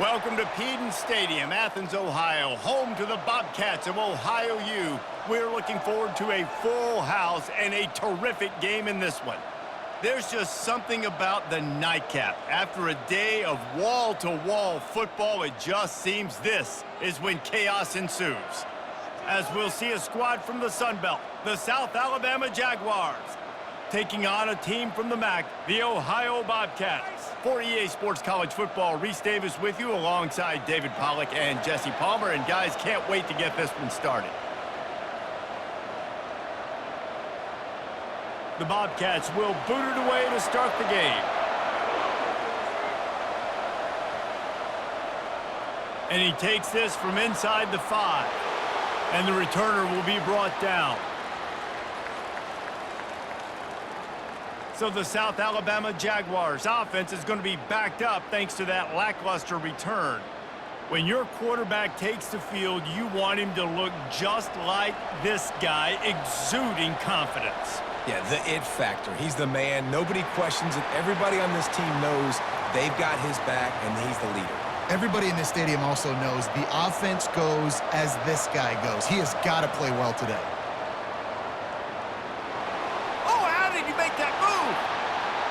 Welcome to Peden Stadium, Athens, Ohio, home to the Bobcats of Ohio U. We're looking forward to a full house and a terrific game in this one. There's just something about the nightcap. After a day of wall-to-wall football, it just seems this is when chaos ensues. As we'll see a squad from the Sun Belt, the South Alabama Jaguars, taking on a team from the MAC, the Ohio Bobcats. For EA Sports College Football, Reese Davis with you alongside David Pollack and Jesse Palmer. And guys, can't wait to get this one started. The Bobcats will boot it away to start the game. And he takes this from inside the 5. And the returner will be brought down. So the South Alabama Jaguars offense is going to be backed up thanks to that lackluster return. When your quarterback takes the field, you want him to look just like this guy, exuding confidence. Yeah, the it factor. He's the man. Nobody questions it. Everybody on this team knows they've got his back, and he's the leader. Everybody in this stadium also knows the offense goes as this guy goes. He has got to play well today.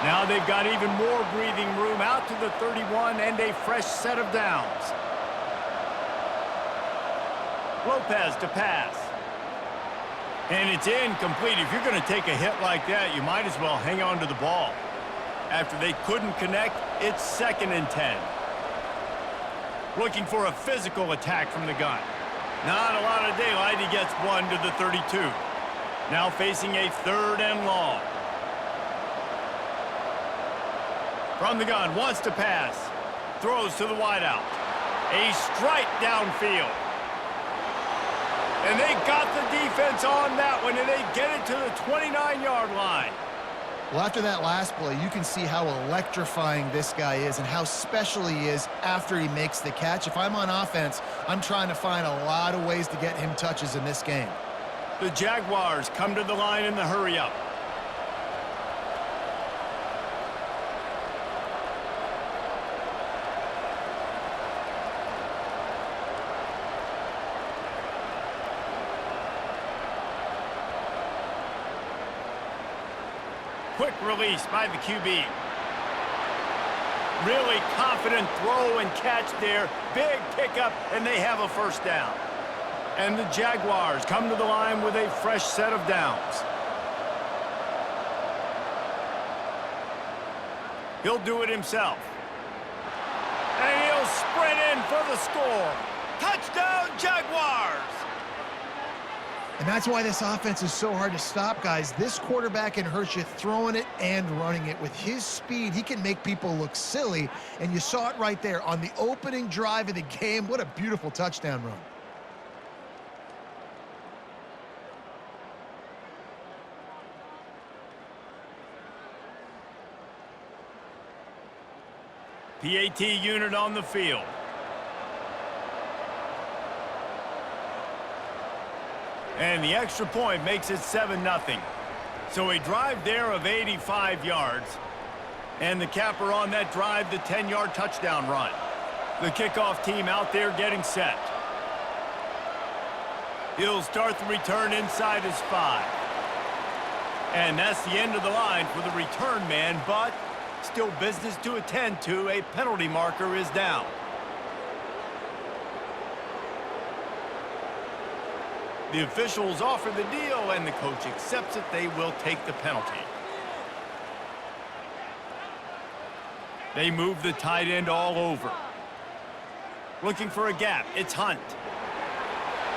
Now they've got even more breathing room out to the 31 and a fresh set of downs. Lopez to pass. And it's incomplete. If you're going to take a hit like that, you might as well hang on to the ball. After they couldn't connect, it's 2nd and 10. Looking for a physical attack from the gun. Not a lot of daylight. He gets one to the 32. Now facing a 3rd and long. From the gun, wants to pass. Throws to the wideout. A strike downfield. And they got the defense on that one, and they get it to the 29-yard line. Well, after that last play, you can see how electrifying this guy is and how special he is after he makes the catch. If I'm on offense, I'm trying to find a lot of ways to get him touches in this game. The Jaguars come to the line in the hurry-up. Quick release by the QB. Really confident throw and catch there. Big pickup, and they have a 1st down. And the Jaguars come to the line with a fresh set of downs. He'll do it himself. And he'll sprint in for the score. Touchdown, Jaguars! And that's why this offense is so hard to stop, guys. This quarterback can hurt you throwing it and running it. With his speed, he can make people look silly, and you saw it right there on the opening drive of the game. What a beautiful touchdown run. PAT unit on the field. And the extra point makes it 7-0. So a drive there of 85 yards. And the capper on that drive, the 10-yard touchdown run. The kickoff team out there getting set. He'll start the return inside his 5. And that's the end of the line for the return man, but still business to attend to. A penalty marker is down. The officials offer the deal, and the coach accepts it. They will take the penalty. They move the tight end all over. Looking for a gap. It's Hunt.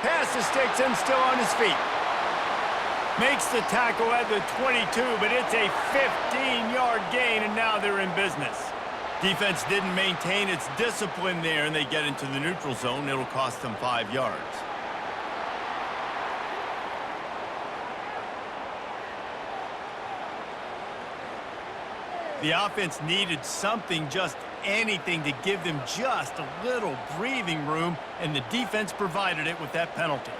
Pass to sticks and still on his feet. Makes the tackle at the 22, but it's a 15-yard gain, and now they're in business. Defense didn't maintain its discipline there, and they get into the neutral zone. It'll cost them 5 yards. The offense needed something, just anything, to give them just a little breathing room, and the defense provided it with that penalty.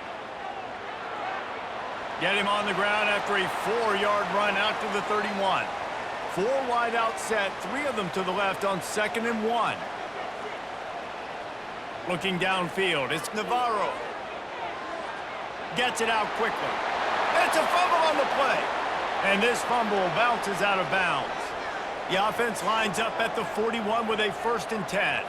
Get him on the ground after a 4-yard run out to the 31. 4 wide out set, 3 of them to the left on 2nd and 1. Looking downfield, it's Navarro. Gets it out quickly. It's a fumble on the play. And this fumble bounces out of bounds. The offense lines up at the 41 with a 1st and 10.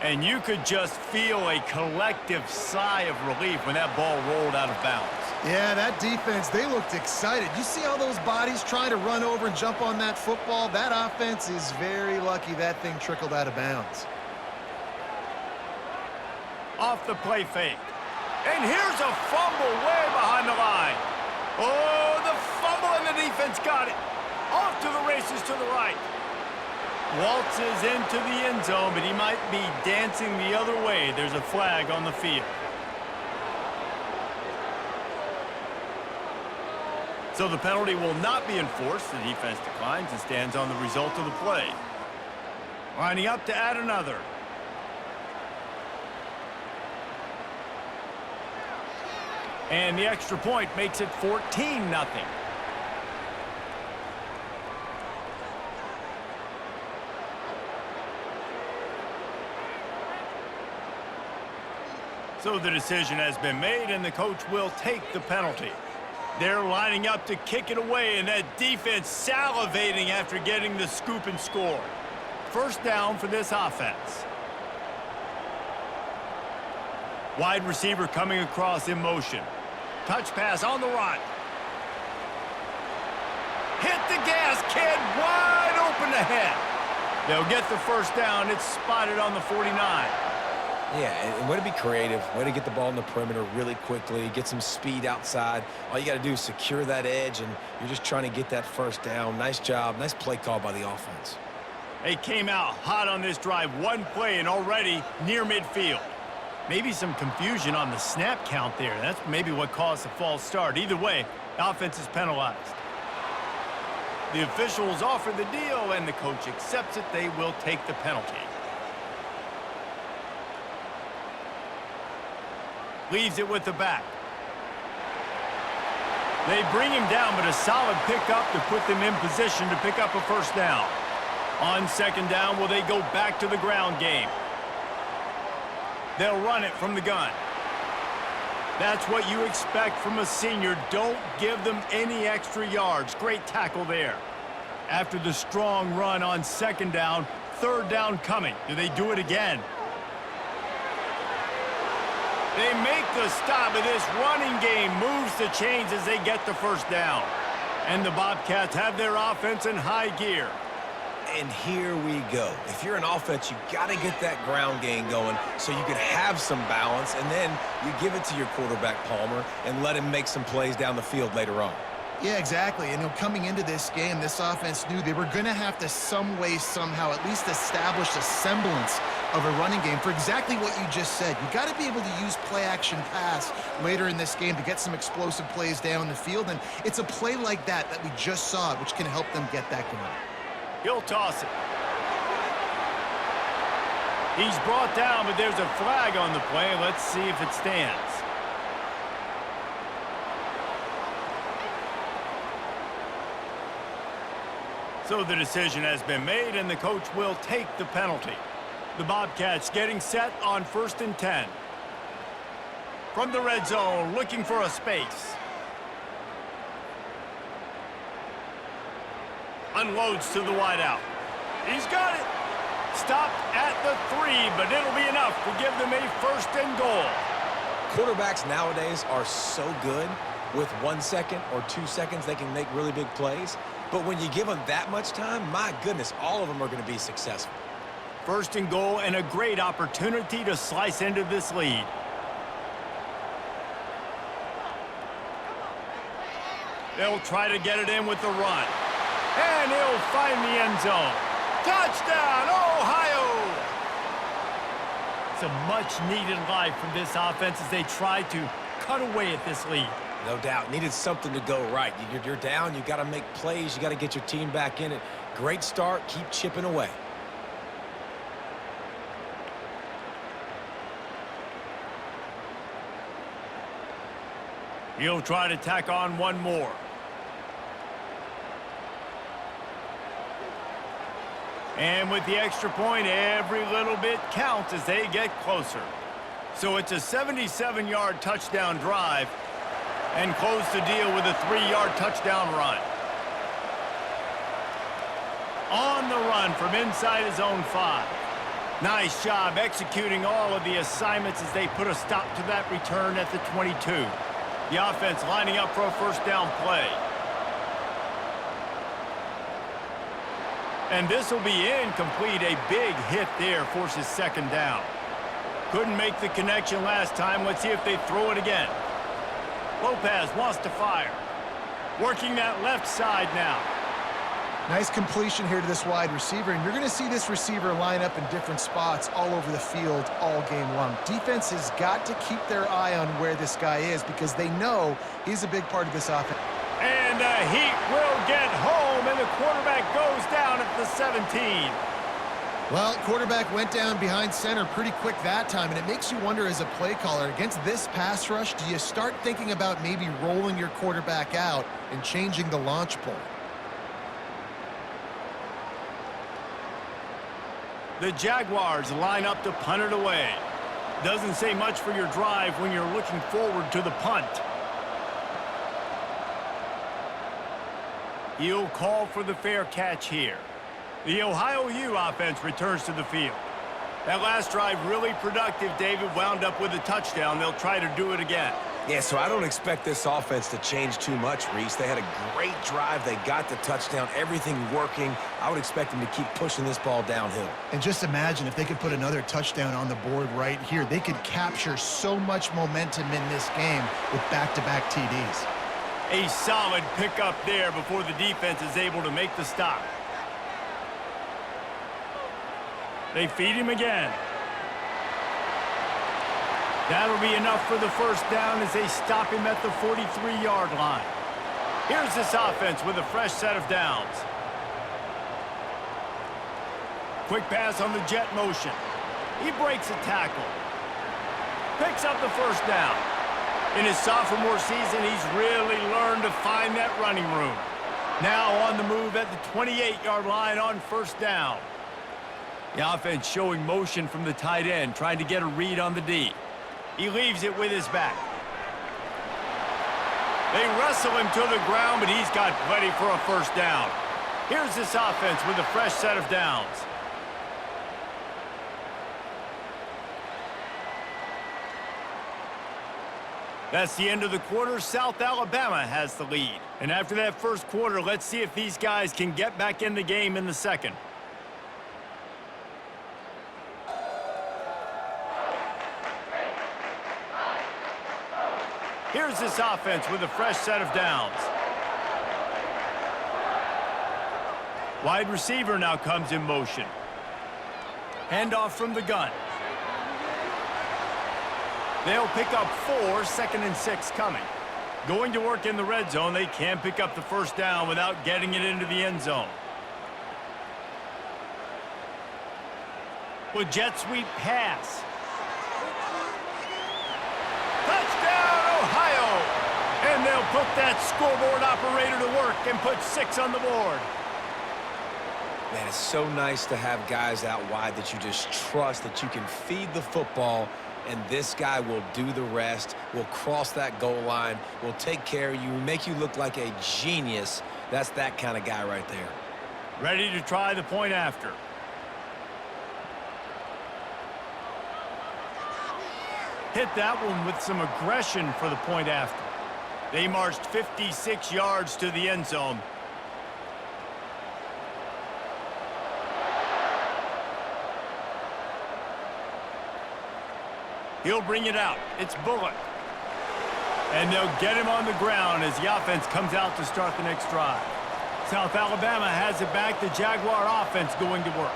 And you could just feel a collective sigh of relief when that ball rolled out of bounds. Yeah, that defense, they looked excited. You see all those bodies trying to run over and jump on that football? That offense is very lucky that thing trickled out of bounds. Off the play fake. And here's a fumble way behind the line. Oh, the fumble, and the defense got it. Off to the races to the right. Waltzes into the end zone, but he might be dancing the other way. There's a flag on the field. So the penalty will not be enforced. The defense declines and stands on the result of the play. Lining up to add another. And the extra point makes it 14-0. So the decision has been made, and the coach will take the penalty. They're lining up to kick it away, and that defense salivating after getting the scoop and score. 1st down for this offense. Wide receiver coming across in motion. Touch pass on the run. Hit the gas, kid. Wide open ahead. They'll get the 1st down. It's spotted on the 49. Yeah, and way to be creative, way to get the ball in the perimeter really quickly, get some speed outside. All you got to do is secure that edge, and you're just trying to get that 1st down. Nice job. Nice play call by the offense. They came out hot on this drive. One play and already near midfield. Maybe some confusion on the snap count there. That's maybe what caused the false start. Either way, the offense is penalized. The officials offer the deal, and the coach accepts it. They will take the penalty. Leaves it with the back. They bring him down, but a solid pickup to put them in position to pick up a 1st down. On 2nd down, will they go back to the ground game? They'll run it from the gun. That's what you expect from a senior. Don't give them any extra yards. Great tackle there. After the strong run on 2nd down, 3rd down coming. Do they do it again? They make the stop, and this running game moves the chains as they get the 1st down. And the Bobcats have their offense in high gear. And here we go. If you're an offense, you got to get that ground game going so you can have some balance, and then you give it to your quarterback, Palmer, and let him make some plays down the field later on. Yeah, exactly. And coming into this game, this offense knew they were going to have to some way, somehow, at least establish a semblance of a running game for exactly what you just said. You got to be able to use play-action pass later in this game to get some explosive plays down the field, and it's a play like that that we just saw, which can help them get that going. He'll toss it. He's brought down, but there's a flag on the play. Let's see if it stands. So the decision has been made, and the coach will take the penalty. The Bobcats getting set on 1st and 10. From the red zone, looking for a space. Unloads to the wideout. He's got it. Stopped at the 3, but it'll be enough to give them a 1st and goal. Quarterbacks nowadays are so good. With 1 second or 2 seconds, they can make really big plays. But when you give them that much time, my goodness, all of them are going to be successful. 1st and goal, and a great opportunity to slice into this lead. They'll try to get it in with the run. And he'll find the end zone. Touchdown, Ohio! It's a much-needed life from this offense as they try to cut away at this lead. No doubt. Needed something to go right. You're down. You got to make plays. You got to get your team back in it. Great start. Keep chipping away. He'll try to tack on one more. And with the extra point, every little bit counts as they get closer. So it's a 77-yard touchdown drive and close the deal with a 3-yard touchdown run. On the run from inside his own 5. Nice job executing all of the assignments as they put a stop to that return at the 22. The offense lining up for a first down play. And this will be incomplete. A big hit there forces second down. Couldn't make the connection last time. Let's see if they throw it again. Lopez wants to fire. Working that left side now. Nice completion here to this wide receiver, and you're going to see this receiver line up in different spots all over the field all game long. Defense has got to keep their eye on where this guy is because they know he's a big part of this offense. And the Heat will get home, and the quarterback goes down at the 17. Well, quarterback went down behind center pretty quick that time, and it makes you wonder as a play caller, against this pass rush, do you start thinking about maybe rolling your quarterback out and changing the launch point? The Jaguars line up to punt it away. Doesn't say much for your drive when you're looking forward to the punt. He'll call for the fair catch here. The Ohio U offense returns to the field. That last drive really productive, David, wound up with a touchdown. They'll try to do it again. Yeah, so I don't expect this offense to change too much, Reese. They had a great drive. They got the touchdown, everything working. I would expect them to keep pushing this ball downhill. And just imagine if they could put another touchdown on the board right here. They could capture so much momentum in this game with back-to-back TDs. A solid pickup there before the defense is able to make the stop. They feed him again. That'll be enough for the first down as they stop him at the 43-yard line. Here's this offense with a fresh set of downs. Quick pass on the jet motion. He breaks a tackle. Picks up the first down. In his sophomore season, he's really learned to find that running room. Now on the move at the 28-yard line on first down. The offense showing motion from the tight end, trying to get a read on the D. He leaves it with his back. They wrestle him to the ground, but he's got plenty for a first down. Here's this offense with a fresh set of downs. That's the end of the quarter. South Alabama has the lead. And after that first quarter, let's see if these guys can get back in the game in the second. Here's this offense with a fresh set of downs. Wide receiver now comes in motion. Handoff from the gun. They'll pick up 4, 2nd and 6 coming. Going to work in the red zone, they can't pick up the first down without getting it into the end zone. With jet sweep pass. Touchdown, Ohio! And they'll put that scoreboard operator to work and put 6 on the board. Man, it's so nice to have guys out wide that you just trust that you can feed the football, and this guy will do the rest, will cross that goal line, will take care of you, make you look like a genius. That's that kind of guy right there. Ready to try the point after. Hit that one with some aggression for the point after. They marched 56 yards to the end zone. He'll bring it out. It's Bullock. And they'll get him on the ground as the offense comes out to start the next drive. South Alabama has it back. The Jaguar offense going to work.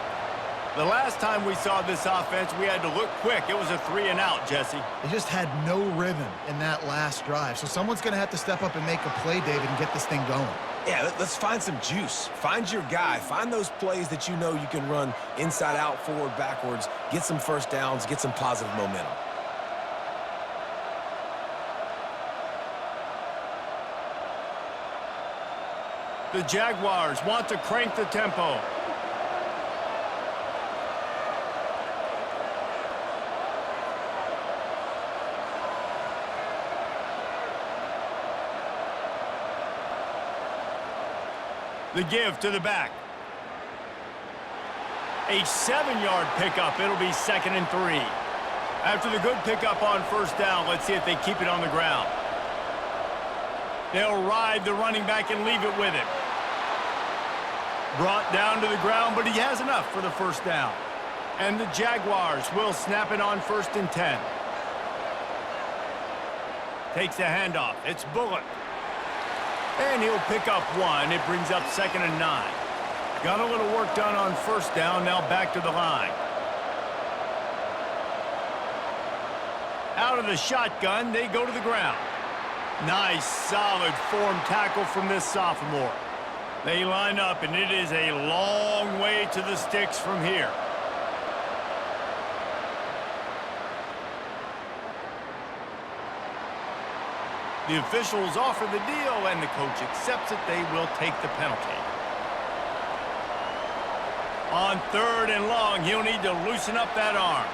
The last time we saw this offense, we had to look quick. It was a 3-and-out, Jesse. They just had no rhythm in that last drive. So someone's going to have to step up and make a play, David, and get this thing going. Yeah, let's find some juice. Find your guy. Find those plays that you know you can run inside out, forward, backwards, get some first downs, get some positive momentum. The Jaguars want to crank the tempo. The give to the back. A 7-yard pickup. It'll be 2nd and 3. After the good pickup on first down, let's see if they keep it on the ground. They'll ride the running back and leave it with him. Brought down to the ground, but he has enough for the first down. And the Jaguars will snap it on 1st and 10. Takes the handoff. It's Bullock. And he'll pick up 1. It brings up 2nd and 9. Got a little work done on first down. Now back to the line. Out of the shotgun, they go to the ground. Nice, solid form tackle from this sophomore. They line up, and it is a long way to the sticks from here. The officials offer the deal, and the coach accepts it. They will take the penalty. On 3rd and long, he'll need to loosen up that arm.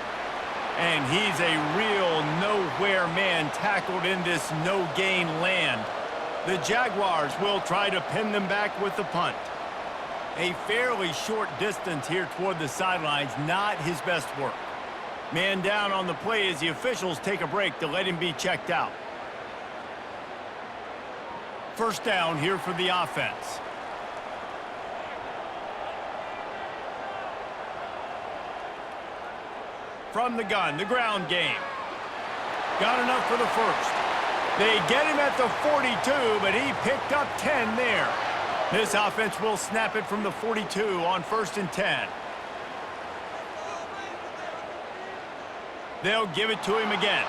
And he's a real nowhere man tackled in this no-gain land. The Jaguars will try to pin them back with the punt. A fairly short distance here toward the sidelines, not his best work. Man down on the play as the officials take a break to let him be checked out. First down here for the offense. From the gun, the ground game. Got enough for the first. They get him at the 42, but he picked up 10 there. This offense will snap it from the 42 on 1st and 10. They'll give it to him again.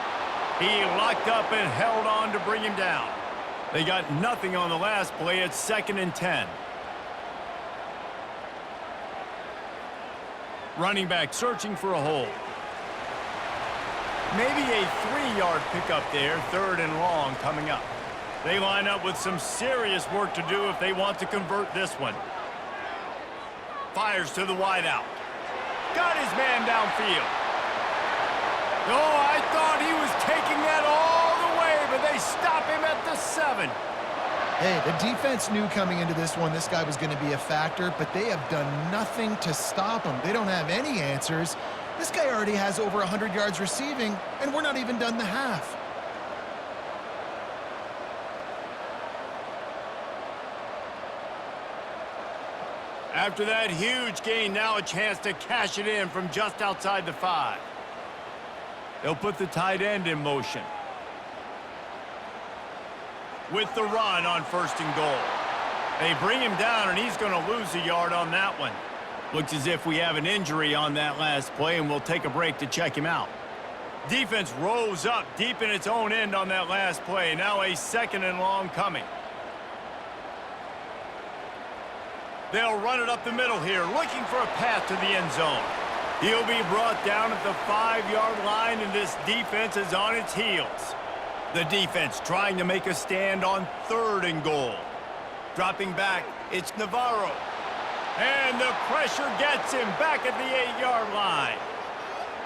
He locked up and held on to bring him down. They got nothing on the last play. It's 2nd and 10. Running back searching for a hole. Maybe a 3-yard pickup there, 3rd and long coming up. They line up with some serious work to do if they want to convert this one. Fires to the wideout. Got his man downfield. Oh, I thought he was taking that all the way, but they stop him at the 7. Hey, the defense knew coming into this one this guy was going to be a factor, but they have done nothing to stop him. They don't have any answers. This guy already has over 100 yards receiving, and we're not even done the half. After that huge gain, now a chance to cash it in from just outside the 5. They'll put the tight end in motion. With the run on 1st and goal. They bring him down, and he's going to lose a yard on that one. Looks as if we have an injury on that last play, and we'll take a break to check him out. Defense rose up deep in its own end on that last play. Now a 2nd and long coming. They'll run it up the middle here, looking for a path to the end zone. He'll be brought down at the 5-yard line, and this defense is on its heels. The defense trying to make a stand on 3rd and goal. Dropping back, it's Navarro. And the pressure gets him back at the 8-yard line.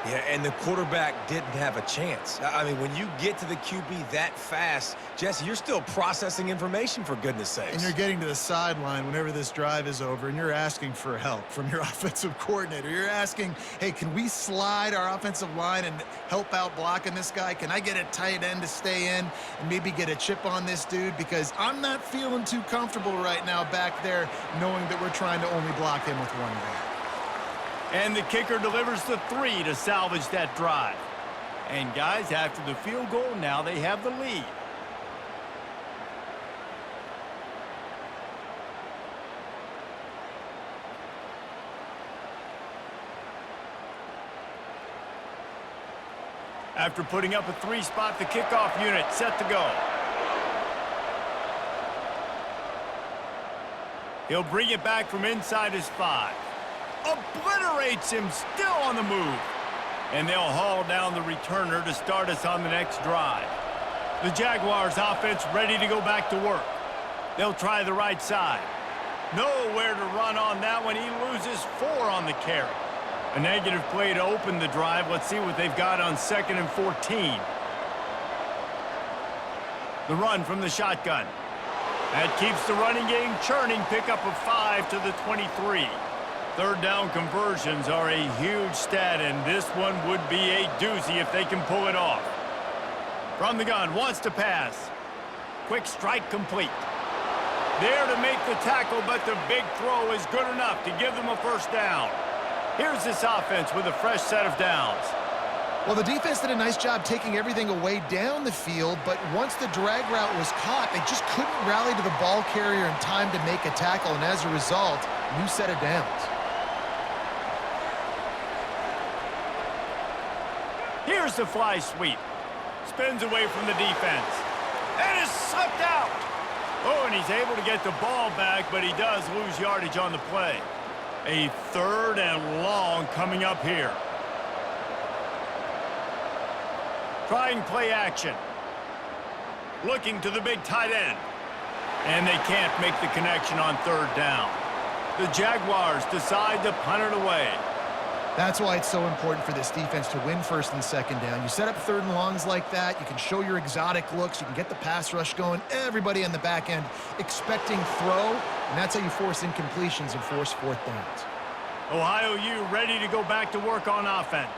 Yeah, and the quarterback didn't have a chance. I mean, when you get to the QB that fast, Jesse, you're still processing information, for goodness sakes. And you're getting to the sideline whenever this drive is over, and you're asking for help from your offensive coordinator. You're asking, hey, can we slide our offensive line and help out blocking this guy? Can I get a tight end to stay in and maybe get a chip on this dude? Because I'm not feeling too comfortable right now back there knowing that we're trying to only block him with one guy. And the kicker delivers the 3 to salvage that drive. And guys, after the field goal, now they have the lead. After putting up a 3-spot, the kickoff unit set to go. He'll bring it back from inside his 5. Obliterates him, still on the move. And they'll haul down the returner to start us on the next drive. The Jaguars offense ready to go back to work. They'll try the right side. Nowhere to run on that one. He loses 4 on the carry. A negative play to open the drive. Let's see what they've got on 2nd and 14. The run from the shotgun. That keeps the running game churning. Pick up a 5 to the 23. Third down conversions are a huge stat, and this one would be a doozy if they can pull it off. From the gun, wants to pass. Quick strike complete. There to make the tackle, but the big throw is good enough to give them a first down. Here's this offense with a fresh set of downs. Well, the defense did a nice job taking everything away down the field, but once the drag route was caught, they just couldn't rally to the ball carrier in time to make a tackle, and as a result, new set of downs. Here's the fly sweep. Spins away from the defense. And is sucked out. Oh, and he's able to get the ball back, but he does lose yardage on the play. A 3rd and long coming up here. Trying play action. Looking to the big tight end. And they can't make the connection on 3rd down. The Jaguars decide to punt it away. That's why it's so important for this defense to win 1st and 2nd down. You set up 3rd and longs like that. You can show your exotic looks. You can get the pass rush going. Everybody on the back end expecting throw, and that's how you force incompletions and force 4th downs. Ohio U ready to go back to work on offense.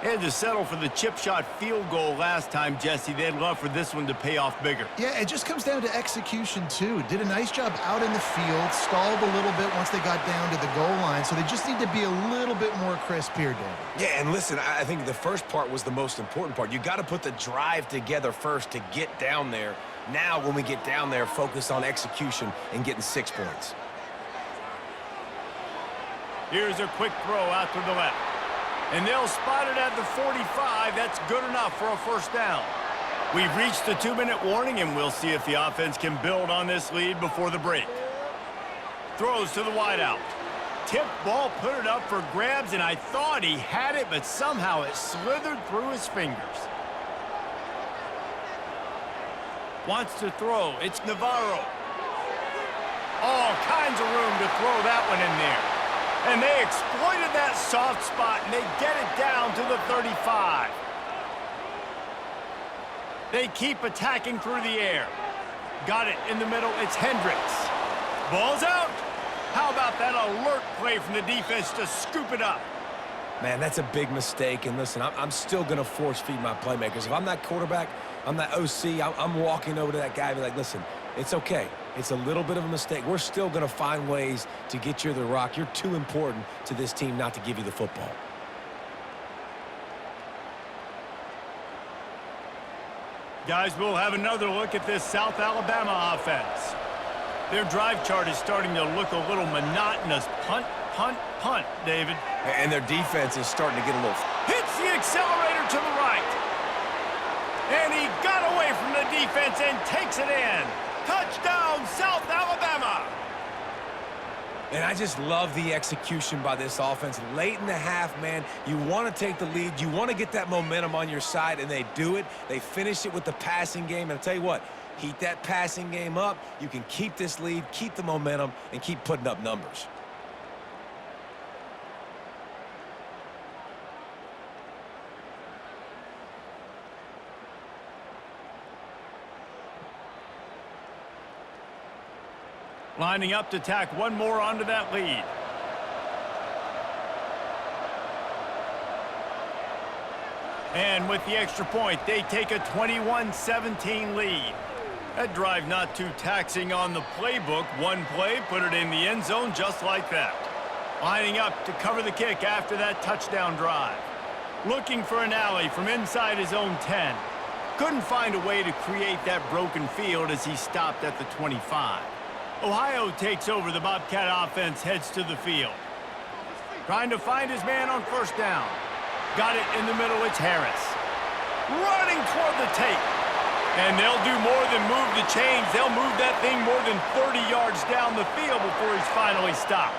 They had to settle for the chip shot field goal last time, Jesse. They'd love for this one to pay off bigger. Yeah, it just comes down to execution, too. Did a nice job out in the field, stalled a little bit once they got down to the goal line, so they just need to be a little bit more crisp here, David. Yeah, and listen, I think the first part was the most important part. You got to put the drive together first to get down there. Now, when we get down there, focus on execution and getting 6 points. Here's a quick throw out to the left. And they'll spot it at the 45. That's good enough for a first down. We've reached the 2-minute warning, and we'll see if the offense can build on this lead before the break. Throws to the wideout. Tipped ball, put it up for grabs, and I thought he had it, but somehow it slithered through his fingers. Wants to throw. It's Navarro. All kinds of room to throw that one in there. And they exploited that soft spot, and they get it down to the 35. They keep attacking through the air. Got it in the middle. It's Hendricks. Ball's out. How about that alert play from the defense to scoop it up? Man, that's a big mistake. And listen, I'm still going to force feed my playmakers. If I'm that quarterback, I'm that OC, I'm walking over to that guy and be like, listen, it's okay. It's a little bit of a mistake. We're still going to find ways to get you the rock. You're too important to this team not to give you the football. Guys, we'll have another look at this South Alabama offense. Their drive chart is starting to look a little monotonous. Punt, punt, punt, David. And their defense is starting to get a little... Hits the accelerator to the right. And he got away from the defense and takes it in. Touchdown, South Alabama! And I just love the execution by this offense. Late in the half, man, you want to take the lead. You want to get that momentum on your side, and they do it. They finish it with the passing game. And I'll tell you what, heat that passing game up. You can keep this lead, keep the momentum, and keep putting up numbers. Lining up to tack one more onto that lead. And with the extra point, they take a 21-17 lead. That drive not too taxing on the playbook. One play, put it in the end zone just like that. Lining up to cover the kick after that touchdown drive. Looking for an alley from inside his own 10. Couldn't find a way to create that broken field as he stopped at the 25. Ohio takes over. The Bobcat offense heads to the field. Trying to find his man on first down. Got it in the middle. It's Harris. Running toward the tape. And they'll do more than move the chains. They'll move that thing more than 30 yards down the field before he's finally stopped.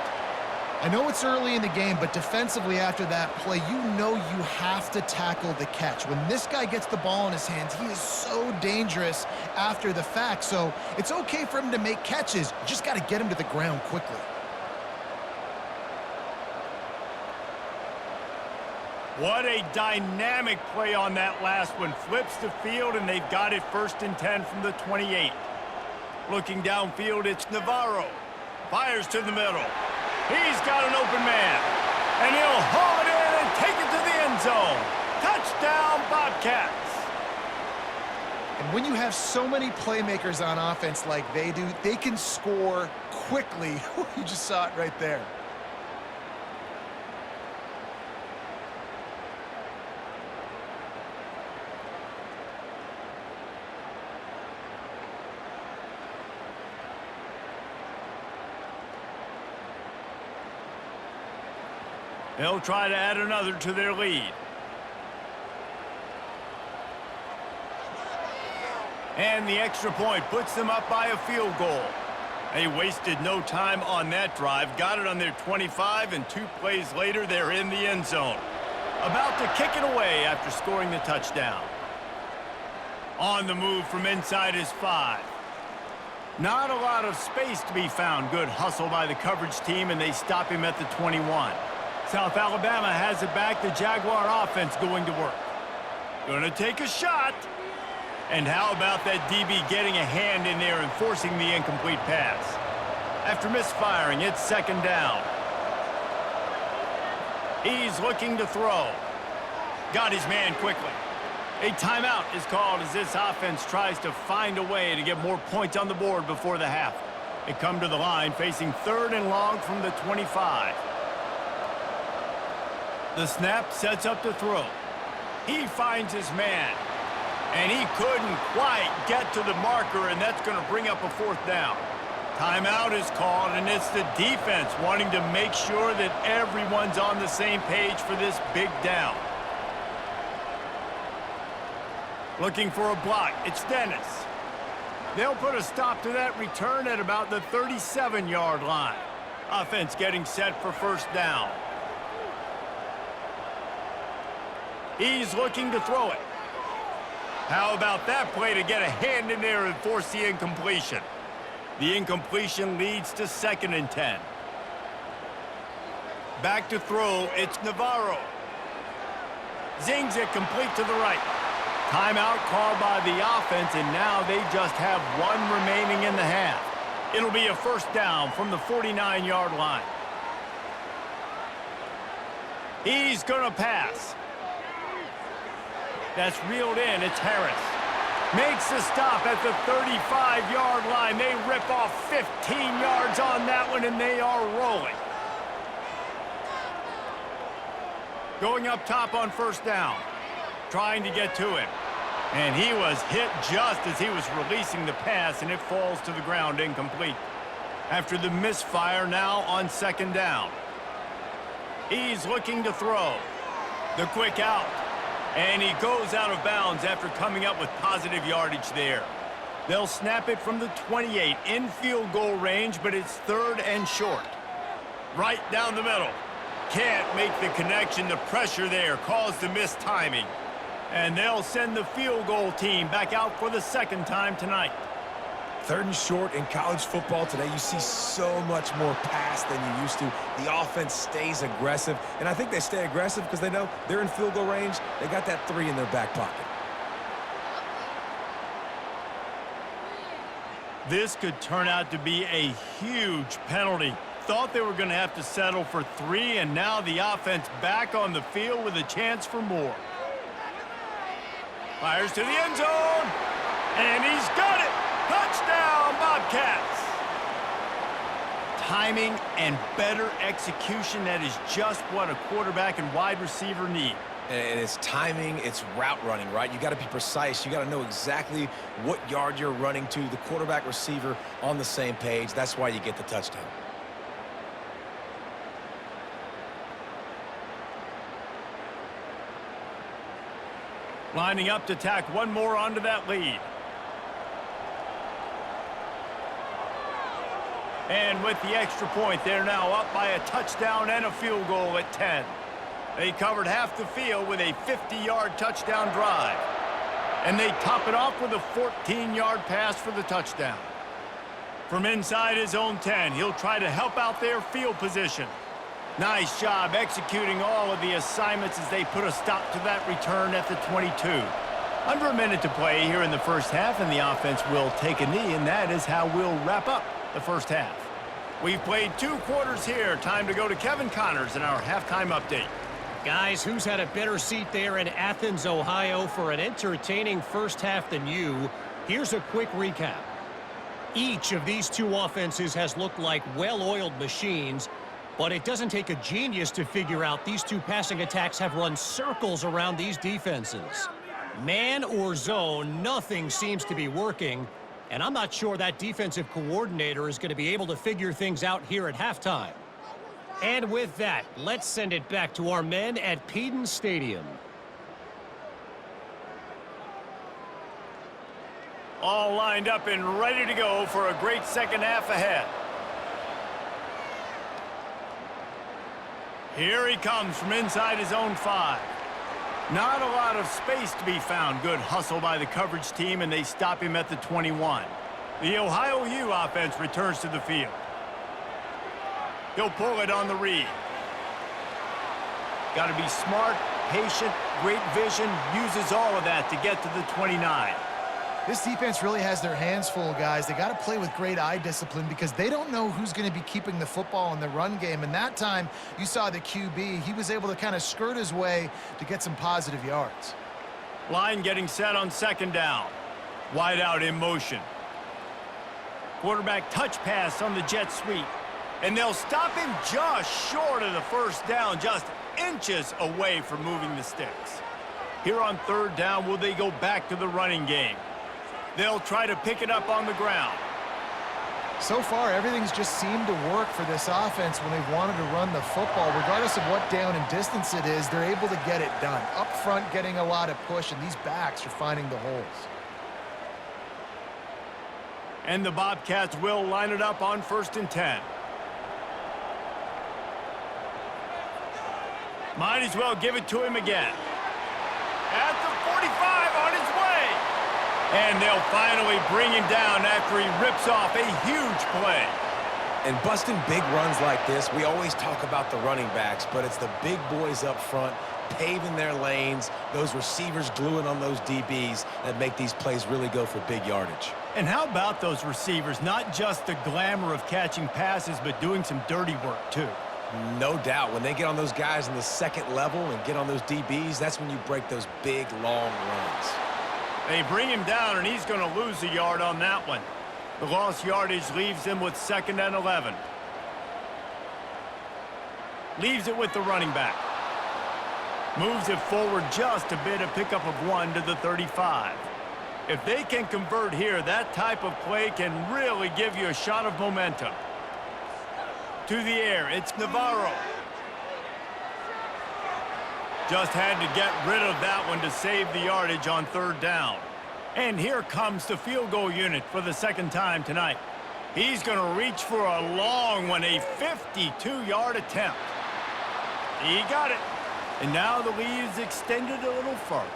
I know it's early in the game, but defensively after that play, you know you have to tackle the catch. When this guy gets the ball in his hands, he is so dangerous after the fact. So it's okay for him to make catches. You just got to get him to the ground quickly. What a dynamic play on that last one. Flips the field, and they've got it 1st and 10 from the 28. Looking downfield, it's Navarro. Fires to the middle. He's got an open man. And he'll haul it in and take it to the end zone. Touchdown, Bobcats. And when you have so many playmakers on offense like they do, they can score quickly. You just saw it right there. They'll try to add another to their lead. And the extra point puts them up by a field goal. They wasted no time on that drive. Got it on their 25, and 2 plays later, they're in the end zone. About to kick it away after scoring the touchdown. On the move from inside his 5. Not a lot of space to be found. Good hustle by the coverage team, and they stop him at the 21. South Alabama has it back. The Jaguar offense going to work. Gonna take a shot. And how about that DB getting a hand in there and forcing the incomplete pass? After misfiring, it's second down. He's looking to throw. Got his man quickly. A timeout is called as this offense tries to find a way to get more points on the board before the half. They come to the line facing 3rd and long from the 25. The snap sets up to throw. He finds his man. And he couldn't quite get to the marker, and that's going to bring up a 4th down. Timeout is called, and it's the defense wanting to make sure that everyone's on the same page for this big down. Looking for a block. It's Dennis. They'll put a stop to that return at about the 37-yard line. Offense getting set for 1st down. He's looking to throw it. How about that play to get a hand in there and force the incompletion? The incompletion leads to 2nd and 10. Back to throw, it's Navarro. Zings it complete to the right. Timeout called by the offense, and now they just have 1 remaining in the half. It'll be a 1st down from the 49-yard line. He's gonna pass. That's reeled in. It's Harris. Makes the stop at the 35-yard line. They rip off 15 yards on that one, and they are rolling. Going up top on 1st down. Trying to get to him. And he was hit just as he was releasing the pass, and it falls to the ground incomplete. After the misfire, now on 2nd down. He's looking to throw. The quick out. And he goes out of bounds after coming up with positive yardage there. They'll snap it from the 28 in field goal range, but it's 3rd and short. Right down the middle. Can't make the connection. The pressure there caused the missed timing. And they'll send the field goal team back out for the 2nd time tonight. 3rd and short in college football today. You see so much more pass than you used to. The offense stays aggressive, and I think they stay aggressive because they know they're in field goal range. They got that 3 in their back pocket. This could turn out to be a huge penalty. Thought they were going to have to settle for 3, and now the offense back on the field with a chance for more. Fires to the end zone, and he's got it. Touchdown, Bobcats! Timing and better execution, that is just what a quarterback and wide receiver need. And it's timing, it's route running, right? You got to be precise. You got to know exactly what yard you're running to. The quarterback receiver on the same page. That's why you get the touchdown. Lining up to tack one more onto that lead. And with the extra point, they're now up by a touchdown and a field goal at 10. They covered half the field with a 50-yard touchdown drive. And they top it off with a 14-yard pass for the touchdown. From inside his own 10, he'll try to help out their field position. Nice job executing all of the assignments as they put a stop to that return at the 22. Under a minute to play here in the first half, and the offense will take a knee, and that is how we'll wrap up the first half. We've played 2 quarters here. Time to go to Kevin Connors in our halftime update. Guys, who's had a better seat there in Athens, Ohio for an entertaining first half than you? Here's a quick recap. Each of these 2 offenses has looked like well-oiled machines, but it doesn't take a genius to figure out these 2 passing attacks have run circles around these defenses. Man or zone, nothing seems to be working, and I'm not sure that defensive coordinator is going to be able to figure things out here at halftime. And with that, let's send it back to our men at Peden Stadium. All lined up and ready to go for a great second half ahead. Here he comes from inside his own 5. Not a lot of space to be found. Good hustle by the coverage team, and they stop him at the 21. The Ohio U offense returns to the field. He'll pull it on the read. Got to be smart, patient, great vision, uses all of that to get to the 29. This defense really has their hands full, guys. They got to play with great eye discipline because they don't know who's going to be keeping the football in the run game. And that time, you saw the QB. He was able to kind of skirt his way to get some positive yards. Line getting set on second down. Wide out in motion. Quarterback touch pass on the jet sweep. And they'll stop him just short of the first down, just inches away from moving the sticks. Here on third down, will they go back to the running game? They'll try to pick it up on the ground. So far, everything's just seemed to work for this offense when they've wanted to run the football. Regardless of what down and distance it is, they're able to get it done. Up front, getting a lot of push, and these backs are finding the holes. And the Bobcats will line it up on 1st and 10. Might as well give it to him again. At the 45, on his way. And they'll finally bring him down after he rips off a huge play. And busting big runs like this, we always talk about the running backs, but it's the big boys up front paving their lanes, those receivers gluing on those DBs that make these plays really go for big yardage. And how about those receivers? Not just the glamour of catching passes, but doing some dirty work too. No doubt. When they get on those guys in the second level and get on those DBs, that's when you break those big, long runs. They bring him down, and he's going to lose a yard on that one. The lost yardage leaves him with 2nd and 11. Leaves it with the running back. Moves it forward just a bit, a pickup of 1 to the 35. If they can convert here, that type of play can really give you a shot of momentum. To the air, it's Navarro. Just had to get rid of that one to save the yardage on 3rd down. And here comes the field goal unit for the 2nd time tonight. He's going to reach for a long one, a 52-yard attempt. He got it. And now the lead is extended a little further.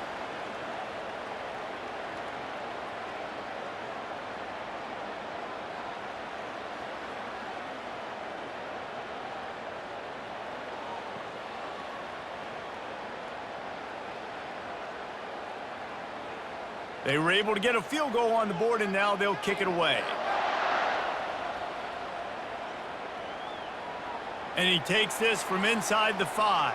They were able to get a field goal on the board, and now they'll kick it away. And he takes this from inside the 5.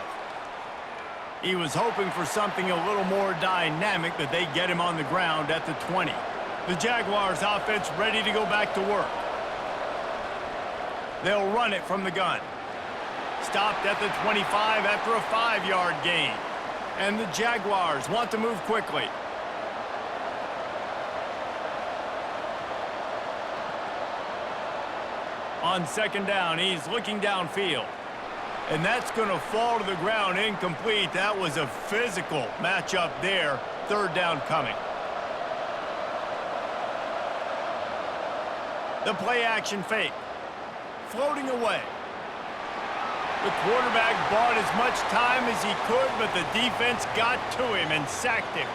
He was hoping for something a little more dynamic, but they get him on the ground at the 20. The Jaguars offense ready to go back to work. They'll run it from the gun. Stopped at the 25 after a 5-yard gain. And the Jaguars want to move quickly. On 2nd down, he's looking downfield. And that's going to fall to the ground incomplete. That was a physical matchup there. 3rd down coming. The play action fake. Floating away. The quarterback bought as much time as he could, but the defense got to him and sacked him.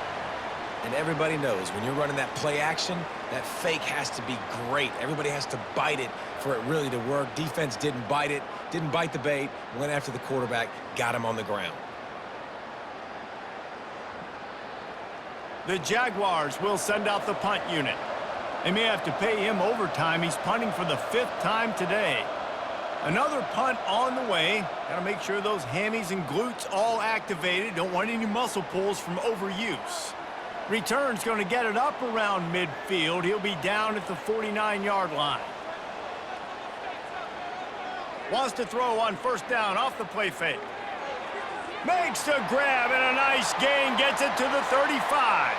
And everybody knows when you're running that play action, that fake has to be great. Everybody has to bite it for it really to work. Defense didn't bite it, didn't bite the bait, went after the quarterback, got him on the ground. The Jaguars will send out the punt unit. They may have to pay him overtime. He's punting for the 5th time today. Another punt on the way. Got to make sure those hammies and glutes all activated. Don't want any muscle pulls from overuse. Return's going to get it up around midfield. He'll be down at the 49-yard line. Wants to throw on first down off the play fake. Makes the grab and a nice gain. Gets it to the 35.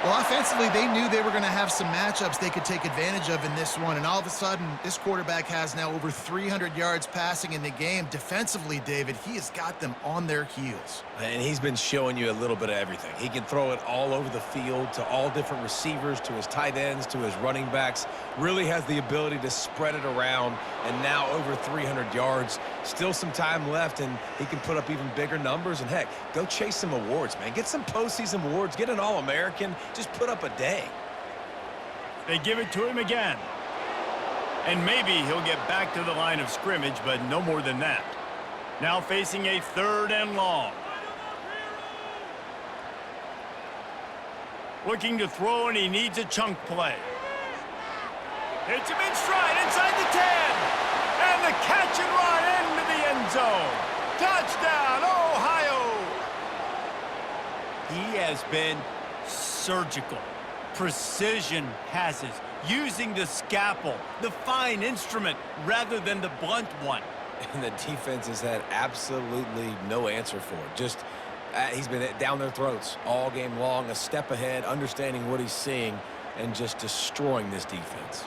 Well, offensively, they knew they were going to have some matchups they could take advantage of in this one, and all of a sudden, this quarterback has now over 300 yards passing in the game. Defensively, David, he has got them on their heels. And he's been showing you a little bit of everything. He can throw it all over the field to all different receivers, to his tight ends, to his running backs. Really has the ability to spread it around, and now over 300 yards. Still some time left, and he can put up even bigger numbers. And, heck, go chase some awards, man. Get some postseason awards. Get an All-American. Just put up a day. They give it to him again. And maybe he'll get back to the line of scrimmage, but no more than that. Now facing a 3rd and long. Looking to throw, and he needs a chunk play. Hits him in stride inside the 10. And the catch and run into the end zone. Touchdown, Ohio! He has been surgical. Precision passes. Using the scalpel, the fine instrument, rather than the blunt one. And the defense has had absolutely no answer for it. Just, he's been down their throats all game long, a step ahead, understanding what he's seeing, and just destroying this defense.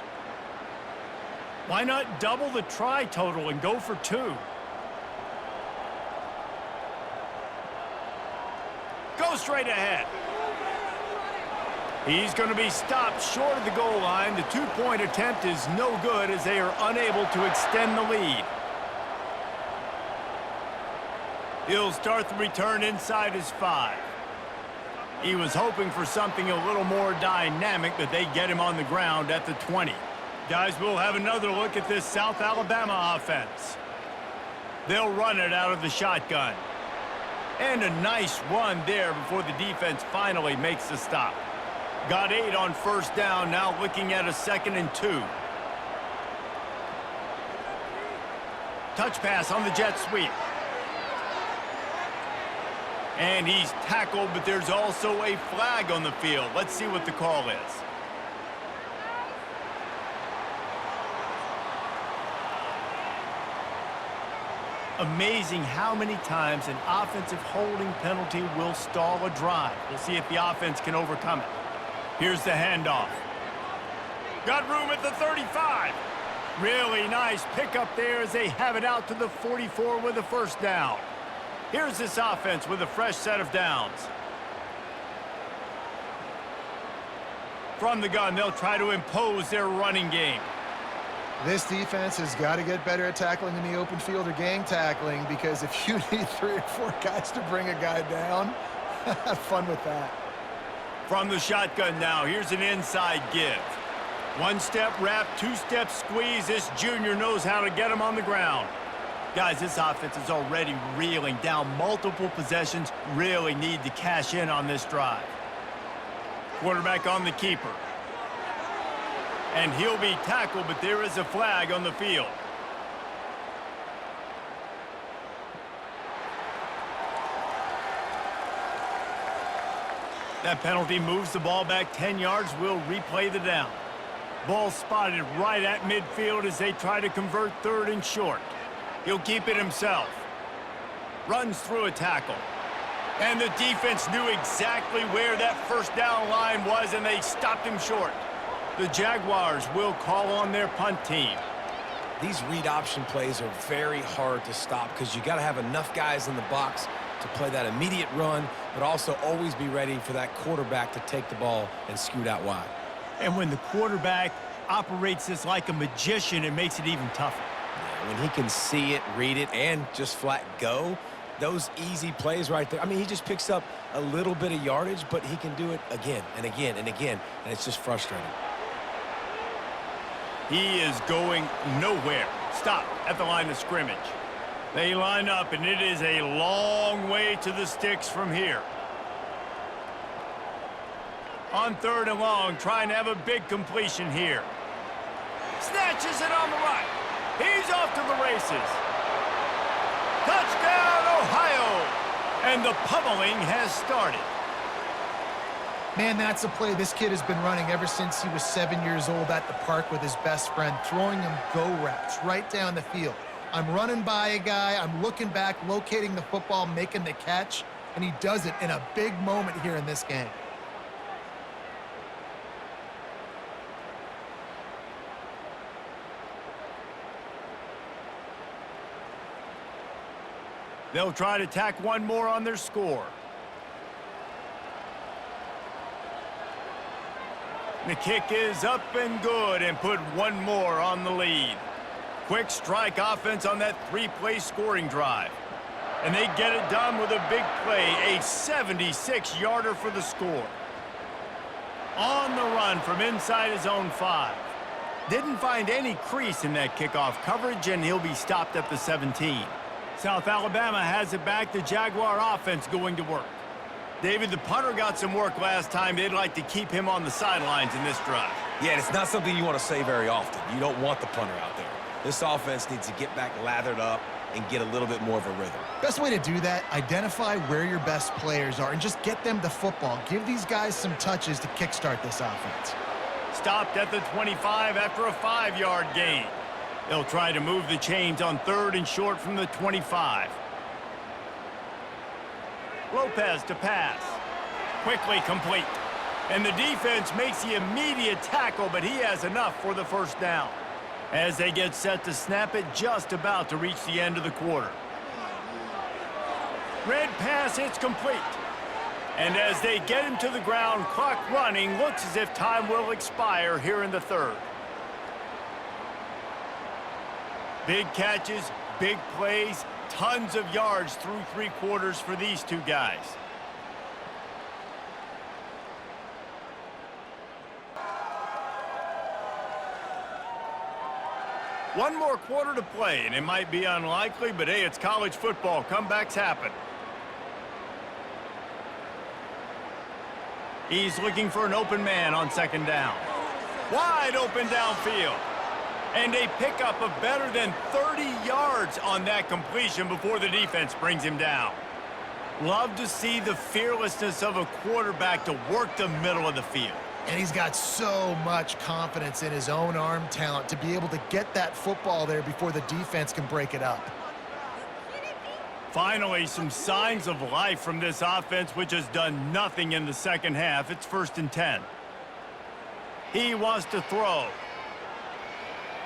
Why not double the try total and go for 2? Go straight ahead. He's going to be stopped short of the goal line. The 2-point attempt is no good as they are unable to extend the lead. He'll start the return inside his 5. He was hoping for something a little more dynamic, but they get him on the ground at the 20. Guys, we'll have another look at this South Alabama offense. They'll run it out of the shotgun. And a nice run there before the defense finally makes the stop. Got 8 on first down, now looking at a 2nd and 2. Touch pass on the jet sweep. And he's tackled, but there's also a flag on the field. Let's see what the call is. Amazing how many times an offensive holding penalty will stall a drive. We'll see if the offense can overcome it. Here's the handoff. Got room at the 35. Really nice pickup there as they have it out to the 44 with a first down. Here's this offense with a fresh set of downs. From the gun, they'll try to impose their running game. This defense has got to get better at tackling in the open field or gang tackling, because if you need 3 or 4 guys to bring a guy down, have fun with that. From the shotgun now, here's an inside give. 1-step wrap, 2-step squeeze. This junior knows how to get him on the ground. Guys, this offense is already reeling down multiple possessions. Really need to cash in on this drive. Quarterback on the keeper. And he'll be tackled, but there is a flag on the field. That penalty moves the ball back 10 yards. We'll replay the down. Ball spotted right at midfield as they try to convert 3rd and short. He'll keep it himself. Runs through a tackle. And the defense knew exactly where that first down line was, and they stopped him short. The Jaguars will call on their punt team. These read option plays are very hard to stop because you got to have enough guys in the box to play that immediate run, but also always be ready for that quarterback to take the ball and scoot out wide. And when the quarterback operates this like a magician, it makes it even tougher. Yeah, when he can see it, read it, and just flat go, those easy plays right there. I mean, he just picks up a little bit of yardage, but he can do it again and again and again, and it's just frustrating. He is going nowhere. Stopped at the line of scrimmage. They line up, and it is a long way to the sticks from here. On 3rd and long, trying to have a big completion here. Snatches it on the right. He's off to the races. Touchdown, Ohio! And the pummeling has started. Man, that's a play this kid has been running ever since he was 7 years old at the park with his best friend, throwing him go routes right down the field. I'm running by a guy, I'm looking back, locating the football, making the catch, and he does it in a big moment here in this game. They'll try to tack one more on their score. The kick is up and good and put one more on the lead. Quick strike offense on that 3-play scoring drive. And they get it done with a big play, a 76-yarder for the score. On the run from inside his own 5. Didn't find any crease in that kickoff coverage, and he'll be stopped at the 17. South Alabama has it back. The Jaguar offense going to work. David, the punter got some work last time. They'd like to keep him on the sidelines in this drive. Yeah, and it's not something you want to say very often. You don't want the punter out there. This offense needs to get back lathered up and get a little bit more of a rhythm. Best way to do that, identify where your best players are and just get them the football. Give these guys some touches to kickstart this offense. Stopped at the 25 after a 5-yard gain. They'll try to move the chains on 3rd and short from the 25. Lopez to pass. Quickly complete. And the defense makes the immediate tackle, but he has enough for the first down. As they get set to snap it, just about to reach the end of the quarter. Red pass, it's complete. And as they get him to the ground, clock running, looks as if time will expire here in the 3rd. Big catches, big plays, tons of yards through 3 quarters for these two guys. One more quarter to play, and it might be unlikely, but hey, it's college football. Comebacks happen. He's looking for an open man on 2nd down. Wide open downfield. And a pickup of better than 30 yards on that completion before the defense brings him down. Love to see the fearlessness of a quarterback to work the middle of the field. And he's got so much confidence in his own arm talent to be able to get that football there before the defense can break it up. Finally, some signs of life from this offense, which has done nothing in the second half. It's 1st and 10. He wants to throw.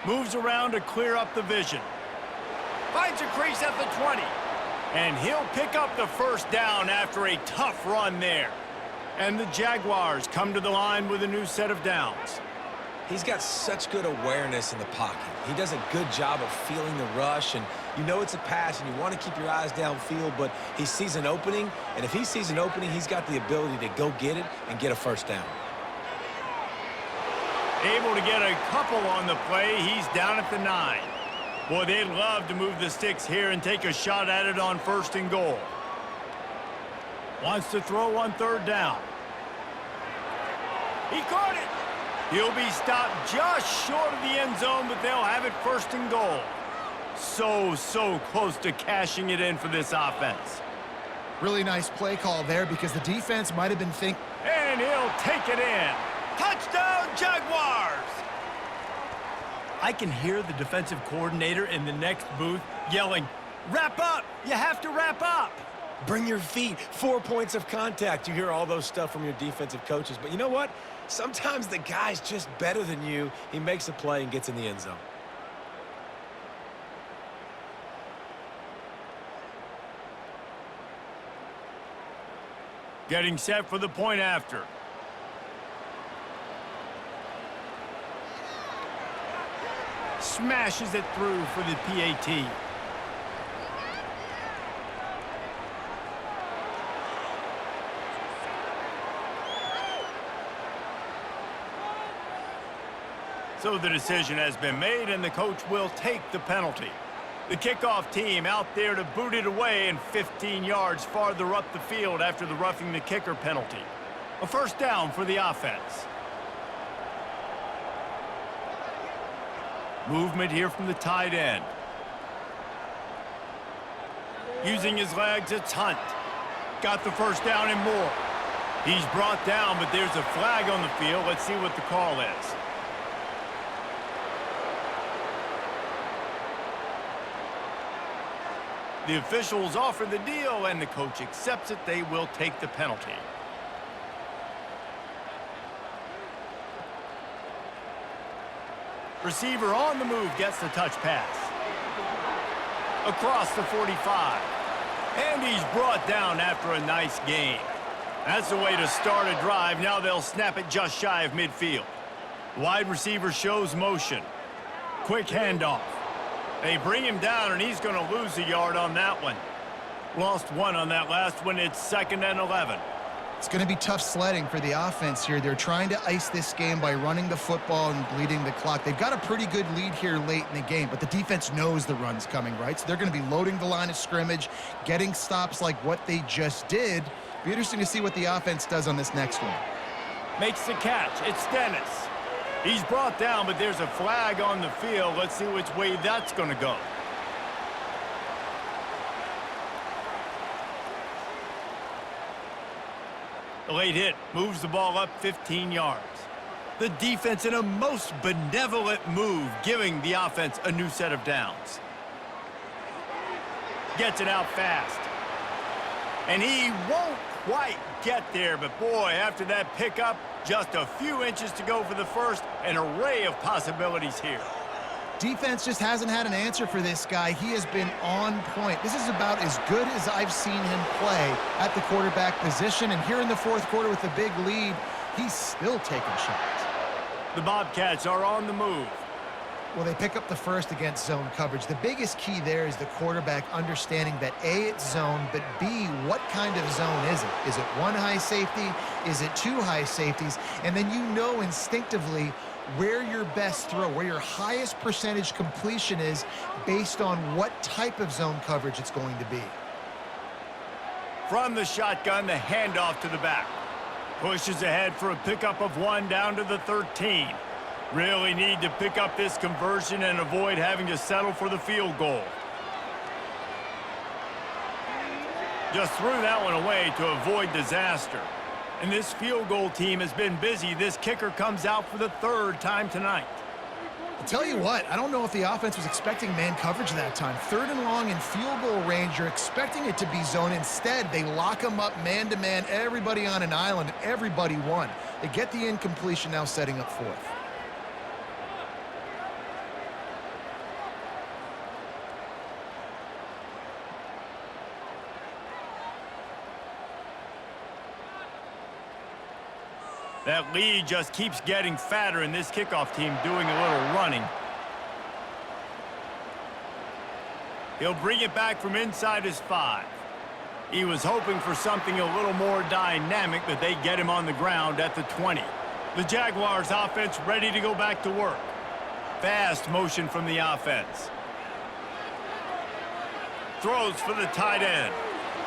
Moves around to clear up the vision. Finds a crease at the 20. And he'll pick up the first down after a tough run there. And the Jaguars come to the line with a new set of downs. He's got such good awareness in the pocket. He does a good job of feeling the rush, and you know it's a pass, and you want to keep your eyes downfield, but he sees an opening, and if he sees an opening, he's got the ability to go get it and get a first down. Able to get a couple on the play. He's down at the 9. Boy, they'd love to move the sticks here and take a shot at it on 1st and goal. Wants to throw on 3rd down. He caught it. He'll be stopped just short of the end zone, but they'll have it 1st and goal. So close to cashing it in for this offense. Really nice play call there because the defense might have been thinking. And he'll take it in. Touchdown, Jaguars! I can hear the defensive coordinator in the next booth yelling, "Wrap up! You have to wrap up!" Bring your feet, 4 points of contact. You hear all those stuff from your defensive coaches, but you know what? Sometimes the guy's just better than you. He makes a play and gets in the end zone. Getting set for the point after. Smashes it through for the PAT. So the decision has been made, and the coach will take the penalty. The kickoff team out there to boot it away and 15 yards farther up the field after the roughing the kicker penalty. A first down for the offense. Movement here from the tight end. Using his legs, it's Hunt. Got the first down and more. He's brought down, but there's a flag on the field. Let's see what the call is. The officials offer the deal, and the coach accepts it. They will take the penalty. Receiver on the move gets the touch pass. Across the 45. And he's brought down after a nice gain. That's the way to start a drive. Now they'll snap it just shy of midfield. Wide receiver shows motion. Quick handoff. They bring him down, and he's going to lose a yard on that one. Lost one on that last one. It's 2nd and 11. It's going to be tough sledding for the offense here. They're trying to ice this game by running the football and bleeding the clock. They've got a pretty good lead here late in the game, but the defense knows the run's coming, right? So they're going to be loading the line of scrimmage, getting stops like what they just did. Be interesting to see what the offense does on this next one. Makes the catch. It's Dennis. He's brought down, but there's a flag on the field. Let's see which way that's going to go. The late hit moves the ball up 15 yards. The defense in a most benevolent move, giving the offense a new set of downs. Gets it out fast. And he won't quite get there, but boy, after that pickup, just a few inches to go for the first. An array of possibilities here. Defense just hasn't had an answer for this guy. He has been on point. This is about as good as I've seen him play at the quarterback position. And here in the fourth quarter with a big lead, he's still taking shots. The Bobcats are on the move. Well, they pick up the first against zone coverage. The biggest key there is the quarterback understanding that A, it's zone, but B, what kind of zone is it? Is it one high safety? Is it two high safeties? And then you know instinctively where your best throw, where your highest percentage completion is based on what type of zone coverage it's going to be. From the shotgun, the handoff to the back. Pushes ahead for a pickup of 1 down to the 13. Really need to pick up this conversion and avoid having to settle for the field goal. Just threw that one away to avoid disaster. And this field goal team has been busy. This kicker comes out for the 3rd time tonight. I'll tell you what, I don't know if the offense was expecting man coverage that time. 3rd and long in field goal range, you're expecting it to be zone. Instead, they lock them up man-to-man, everybody on an island, and everybody won. They get the incompletion, now setting up 4th. That lead just keeps getting fatter, and this kickoff team doing a little running. He'll bring it back from inside his 5. He was hoping for something a little more dynamic, but they get him on the ground at the 20. The Jaguars offense ready to go back to work. Fast motion from the offense. Throws for the tight end.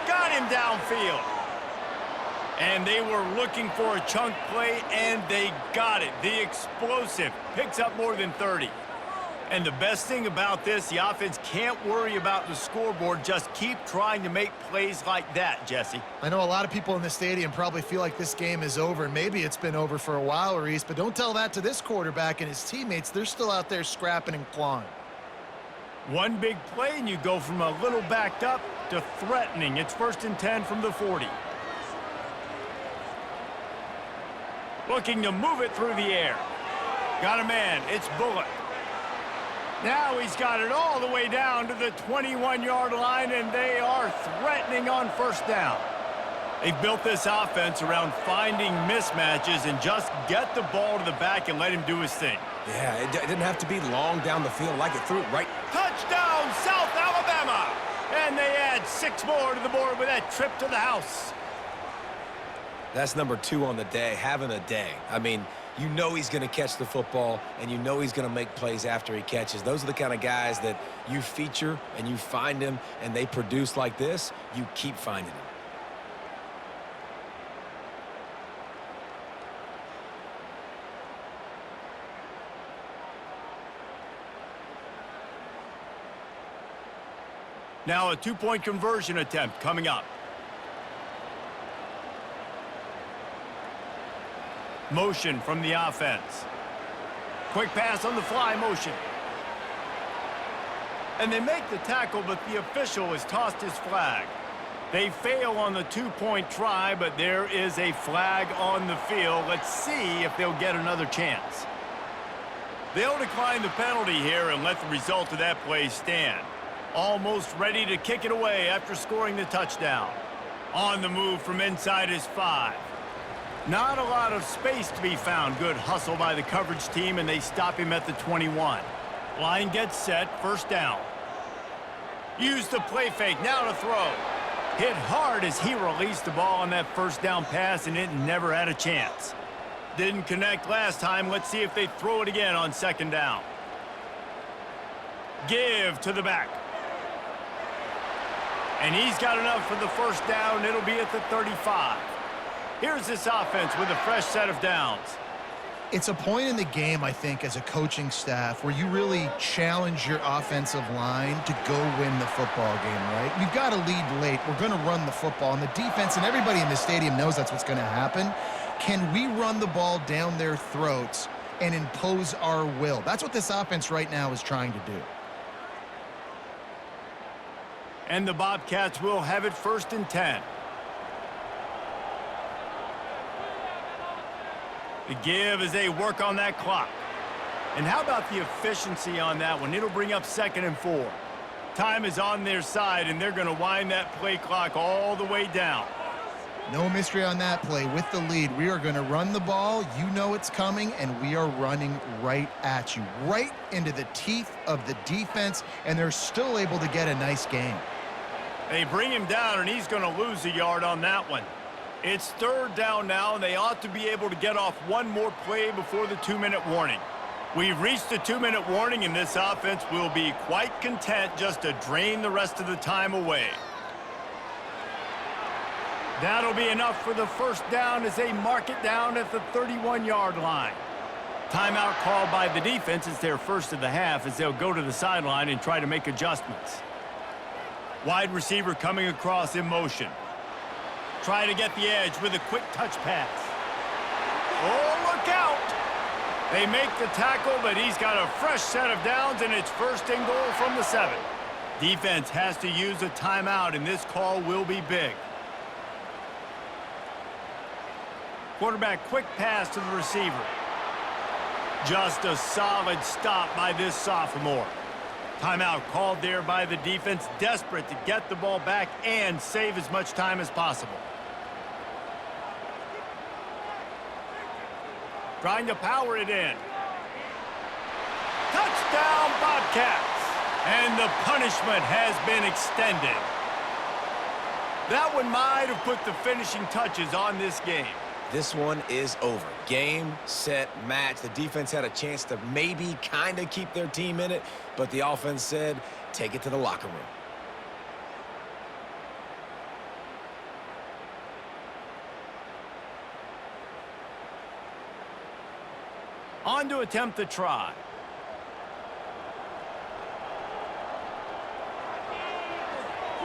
Got him downfield. And they were looking for a chunk play, and they got it. The explosive picks up more than 30. And the best thing about this, the offense can't worry about the scoreboard. Just keep trying to make plays like that, Jesse. I know a lot of people in the stadium probably feel like this game is over. Maybe it's been over for a while, Reese, but don't tell that to this quarterback and his teammates. They're still out there scrapping and clawing. One big play, and you go from a little backed up to threatening. It's 1st and 10 from the 40. Looking to move it through the air. Got a man. It's Bullock. Now he's got it all the way down to the 21-yard line, and they are threatening on 1st down. They've built this offense around finding mismatches and just get the ball to the back and let him do his thing. Yeah, it didn't have to be long down the field. Like it threw it right. Touchdown, South Alabama! And they add 6 more to the board with that trip to the house. That's number 2 on the day, having a day. I mean, you know he's going to catch the football, and you know he's going to make plays after he catches. Those are the kind of guys that you feature and you find him, and they produce like this. You keep finding him. Now a two-point conversion attempt coming up. Motion from the offense. Quick pass on the fly motion. And they make the tackle, but the official has tossed his flag. They fail on the two-point try, but there is a flag on the field. Let's see if they'll get another chance. They'll decline the penalty here and let the result of that play stand. Almost ready to kick it away after scoring the touchdown. On the move from inside his 5. Not a lot of space to be found. Good hustle by the coverage team, and they stop him at the 21. Line gets set, first down. Use the play fake, now to throw. Hit hard as he released the ball on that first down pass, and it never had a chance. Didn't connect last time. Let's see if they throw it again on second down. Give to the back. And he's got enough for the first down. It'll be at the 35. Here's this offense with a fresh set of downs. It's a point in the game, I think, as a coaching staff where you really challenge your offensive line to go win the football game, right? We've got to lead late. We're going to run the football. And the defense and everybody in the stadium knows that's what's going to happen. Can we run the ball down their throats and impose our will? That's what this offense right now is trying to do. And the Bobcats will have it first and 10. The give as they work on that clock. And how about the efficiency on that one? It'll bring up second and 4. Time is on their side, and they're going to wind that play clock all the way down. No mystery on that play. With the lead, we are going to run the ball. You know it's coming, and we are running right at you, right into the teeth of the defense, and they're still able to get a nice gain. They bring him down, and he's going to lose a yard on that one. It's third down now, and they ought to be able to get off one more play before the 2-minute warning. We've reached the 2-minute warning, and this offense will be quite content just to drain the rest of the time away. That'll be enough for the first down as they mark it down at the 31-yard line. Timeout called by the defense. It's their first of the half as they'll go to the sideline and try to make adjustments. Wide receiver coming across in motion. Try to get the edge with a quick touch pass. Oh, look out! They make the tackle, but he's got a fresh set of downs, and it's first and goal from the 7. Defense has to use a timeout, and this call will be big. Quarterback quick pass to the receiver. Just a solid stop by this sophomore. Timeout called there by the defense, desperate to get the ball back and save as much time as possible. Trying to power it in. Touchdown, Bobcats! And the punishment has been extended. That one might have put the finishing touches on this game. This one is over. Game, set, match. The defense had a chance to maybe kind of keep their team in it, but the offense said, take it to the locker room. On to attempt the try.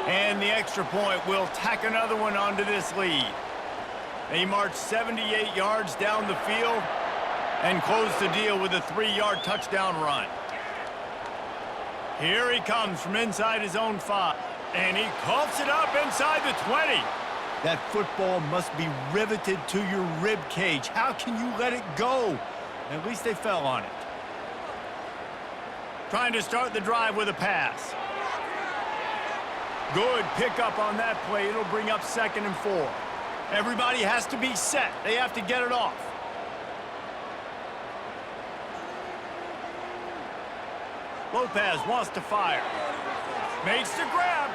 And the extra point will tack another one onto this lead. They march 78 yards down the field and close the deal with a 3-yard touchdown run. Here he comes from inside his own 5. And he coughs it up inside the 20. That football must be riveted to your rib cage. How can you let it go? At least they fell on it. Trying to start the drive with a pass. Good pickup on that play. It'll bring up second and 4. Everybody has to be set. They have to get it off. Lopez wants to fire. Makes the grab.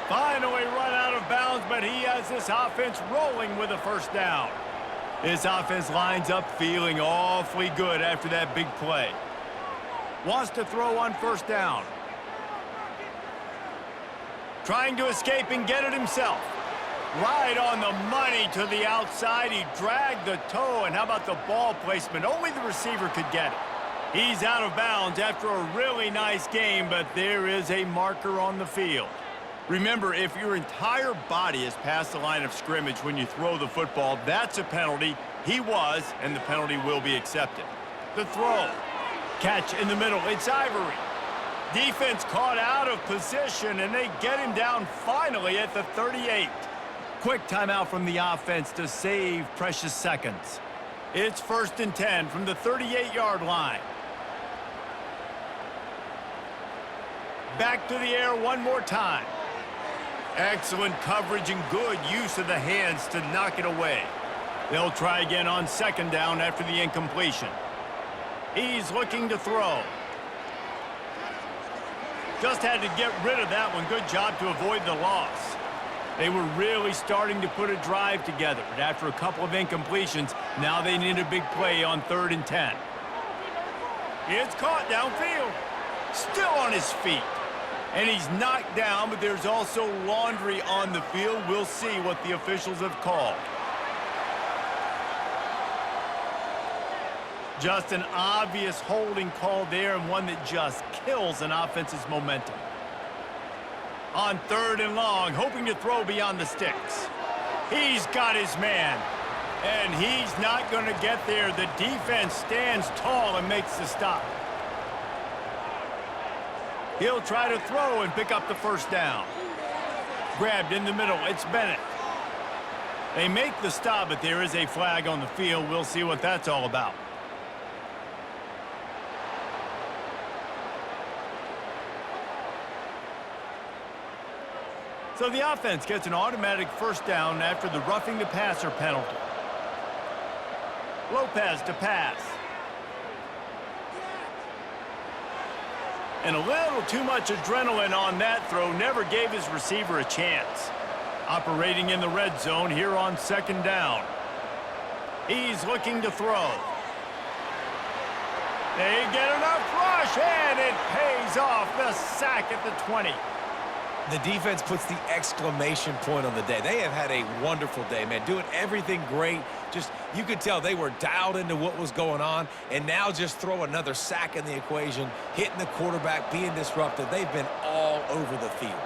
Finally run out of bounds, but he has this offense rolling with a first down. This offense lines up feeling awfully good after that big play. Wants to throw on first down. Trying to escape and get it himself. Right on the money to the outside. He dragged the toe, and how about the ball placement? Only the receiver could get it. He's out of bounds after a really nice game, but there is a marker on the field. Remember, if your entire body is past the line of scrimmage when you throw the football, that's a penalty. He was, and the penalty will be accepted. The throw. Catch in the middle. It's Ivory. Defense caught out of position, and they get him down finally at the 38. Quick timeout from the offense to save precious seconds. It's 1st and 10 from the 38-yard line. Back to the air one more time. Excellent coverage and good use of the hands to knock it away. They'll try again on 2nd down after the incompletion. He's looking to throw. Just had to get rid of that one. Good job to avoid the loss. They were really starting to put a drive together, but after a couple of incompletions, now they need a big play on 3rd and 10. It's caught downfield. Still on his feet. And he's knocked down, but there's also laundry on the field. We'll see what the officials have called. Just an obvious holding call there, and one that just kills an offense's momentum. On 3rd and long, hoping to throw beyond the sticks. He's got his man, and he's not going to get there. The defense stands tall and makes the stop. He'll try to throw and pick up the 1st down. Grabbed in the middle. It's Bennett. They make the stop, but there is a flag on the field. We'll see what that's all about. So the offense gets an automatic 1st down after the roughing the passer penalty. Lopez to pass. And a little too much adrenaline on that throw. Never gave his receiver a chance. Operating in the red zone here on 2nd down. He's looking to throw. They get enough rush, and it pays off. The sack at the 20. The defense puts the exclamation point on the day. They have had a wonderful day, man, doing everything great. Just, you could tell they were dialed into what was going on, and now just throw another sack in the equation, hitting the quarterback, being disruptive. They've been all over the field.